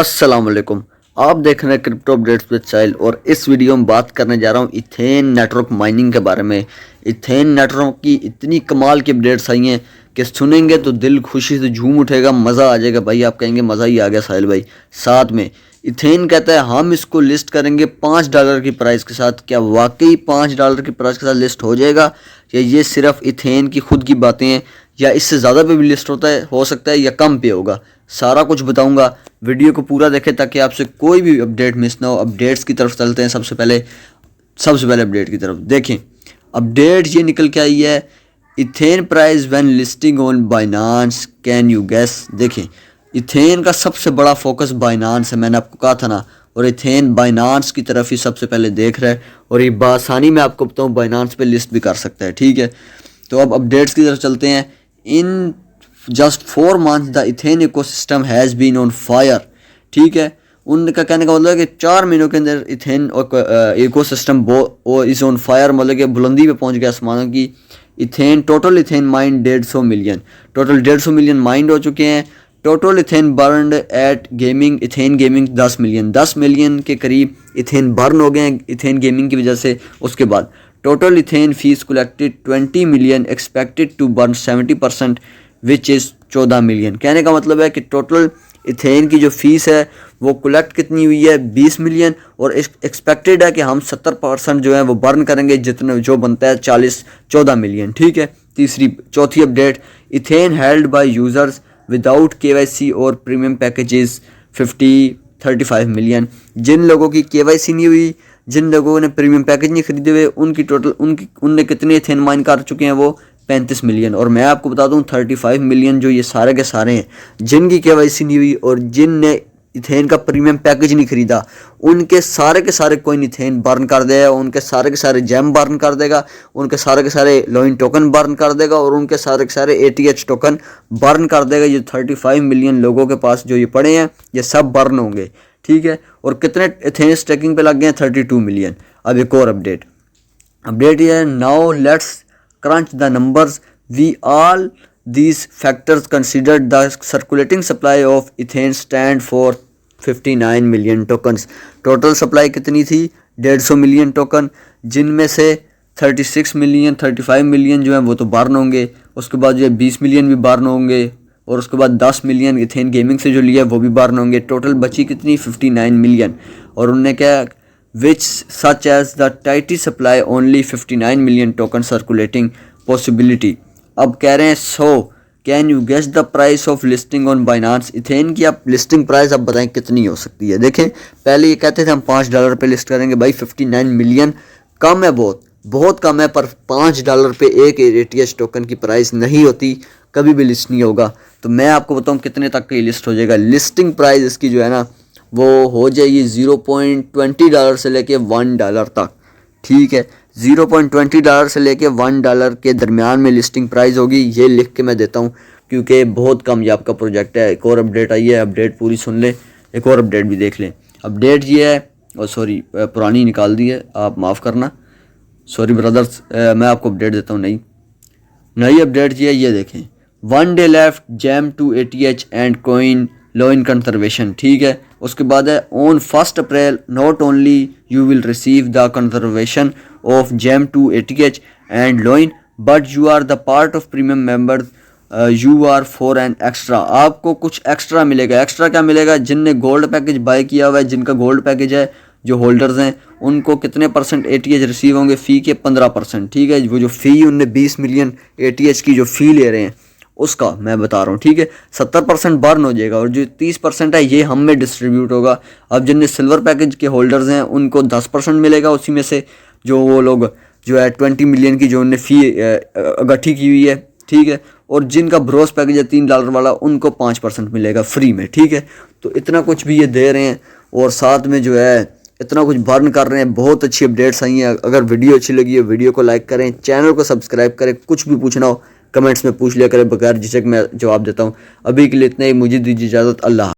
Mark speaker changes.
Speaker 1: अस्सलाम वालेकुम। आप देख रहे हैं क्रिप्टो अपडेट्स विद साहिल और इस वीडियो में बात करने जा रहा हूँ इथेन नेटवर्क माइनिंग के बारे में। इथेन नेटवर्क की इतनी कमाल की अपडेट्स आई हैं कि सुनेंगे तो दिल खुशी से झूम उठेगा, मज़ा आ जाएगा भाई। आप कहेंगे मज़ा ही आ गया साहिल भाई। साथ में इथेन कहता है हम इसको लिस्ट करेंगे $5 की प्राइस के साथ। क्या वाकई $5 की प्राइस के साथ लिस्ट हो जाएगा या ये सिर्फ इथेन की खुद की बातें हैं, या इससे ज़्यादा पे भी लिस्ट हो सकता है या कम पे होगा। सारा कुछ बताऊंगा, वीडियो को पूरा देखें ताकि आपसे कोई भी अपडेट मिस ना हो। अपडेट्स की तरफ चलते हैं। सबसे पहले अपडेट की तरफ देखें। अपडेट ये निकल के आई है, Ethan price when listing on Binance, can you guess. देखें, इथेन का सबसे बड़ा फोकस बाइनांस है, मैंने आपको कहा था ना, और इथेन बाइनांस की तरफ ही सबसे पहले देख रहा है और ये बासानी में आपको बताऊँ बाइनांस पे लिस्ट भी कर सकता है। ठीक है, तो अब अपडेट्स की तरफ चलते हैं। In just 4 months the Ethan ecosystem has been on fire. ठीक है, उनका कहने का मतलब है कि 4 महीनों के अंदर Ethan ecosystem is on fire, मतलब कि बुलंदी पे पहुंच गया आसमानों की। Ethan total Ethan mined 150 million, total 150 million mined हो चुके हैं। Total Ethan burned at gaming, Ethan gaming 10 million के करीब इथेन बर्न हो गए हैं इथेन गेमिंग की वजह से। उसके बाद total Ethan fees collected 20 million, expected to burn 70% which is 14 million. कहने का मतलब है कि टोटल इथेन की जो फीस है वो कलेक्ट कितनी हुई है 20 मिलियन, और एक्सपेक्टेड है कि हम 70% जो है वो बर्न करेंगे, जितने जो बनता है 14 मिलियन। ठीक है, चौथी update, ethane held by users without KYC और प्रीमियम पैकेजेस 35 मिलियन। जिन लोगों की KYC नहीं हुई, जिन लोगों ने प्रीमियम पैकेज नहीं खरीदे हुए, उनने कितने इथेन माइन कर चुके हैं वो 35 मिलियन। और मैं आपको बता दूं 35 मिलियन जो ये सारे के सारे हैं जिनकी KYC नहीं हुई और जिनने इथेन का प्रीमियम पैकेज नहीं खरीदा, उनके सारे के सारे कोइन इथेन बर्न कर देगा, उनके सारे के सारे जेम बर्न कर देगा, उनके सारे के सारे लॉइन टोकन बर्न कर देगा और उनके सारे के सारे ATH टोकन बर्न कर देगा। ये 35 मिलियन लोगों के पास जो ये पड़े हैं ये सब बर्न होंगे। ठीक है, और कितने इथेन स्टेकिंग पे लग गए हैं 32 मिलियन। अब एक और अपडेट ये है, now let's crunch the numbers. We all these factors considered, the circulating supply of ethane stand for 59 million tokens. Total supply कितनी थी 150 मिलियन टोकन, जिनमें से 35 मिलियन जो है वो तो बर्न होंगे। उसके बाद जो है 20 मिलियन भी बर्न होंगे और उसके बाद 10 मिलियन इथेन गेमिंग से जो लिया वो भी बर्न होंगे। टोटल बची कितनी 59 मिलियन। और उन्होंने क्या, which such as the tight supply only 59 million token circulating possibility. अब कह रहे हैं so can you guess the price of listing on Binance? Ethane की आप लिस्टिंग प्राइस आप बताएं कितनी हो सकती है। देखें, पहले ये कहते थे हम $5 पे लिस्ट करेंगे भाई। 59 मिलियन कम है, बहुत कम है, पर $5 पे एक ATH टोकन की प्राइस नहीं होती, कभी भी लिस्ट नहीं होगा। तो मैं आपको बताऊँ कितने तक की लिस्ट हो जाएगा। लिस्टिंग प्राइस इसकी जो है ना वो हो जाएगी $0.20 से लेके $1 तक। ठीक है, $0.20 से लेके $1 के दरमियान में लिस्टिंग प्राइस होगी। ये लिख के मैं देता हूँ क्योंकि बहुत कम ये आपका प्रोजेक्ट है। एक और अपडेट आई है, अपडेट पूरी सुन लें, एक और अपडेट भी देख लें। अपडेट ये है, और सॉरी पुरानी निकाल दी है, आप माफ़ करना, सॉरी ब्रदर्स। मैं आपको अपडेट देता हूँ नई अपडेट ये देखें, 1 day left gem to ATH and coin lion conservation. ठीक है, उसके बाद है on 1 April not only you will receive the conservation of gem to ATH and lion but you are the part of premium members, you are for an extra. आपको कुछ extra मिलेगा। Extra क्या मिलेगा, जिनने गोल्ड पैकेज बाय किया हुआ है, जिनका गोल्ड पैकेज है, जो होल्डर्स हैं, उनको कितने % ATH रिसीव होंगे, फ़ी के 15%। ठीक है, वो जो फ़ी उनने 20 मिलियन ATH की जो फ़ी ले रहे हैं उसका मैं बता रहा हूँ। ठीक है, 70% बर्न हो जाएगा और जो 30% है ये हम में डिस्ट्रीब्यूट होगा। अब जिनने सिल्वर पैकेज के होल्डर्स हैं उनको 10% मिलेगा उसी में से, जो वो लोग जो है 20 मिलियन की जो उन्होंने फ़ी इकट्ठी की हुई है। ठीक है, और जिनका ब्रोस पैकेज है $3 वाला उनको 5% मिलेगा फ्री में। ठीक है, तो इतना कुछ भी ये दे रहे हैं और साथ में जो है इतना कुछ बर्न कर रहे हैं। बहुत अच्छी अपडेट्स आई हैं। अगर वीडियो अच्छी लगी है वीडियो को लाइक करें, चैनल को सब्सक्राइब करें। कुछ भी पूछना हो कमेंट्स में पूछ लिया करें, बगैर झिझक मैं जवाब देता हूँ। अभी के लिए इतना ही, मुझे दीजिए इजाज़त। अल्लाह।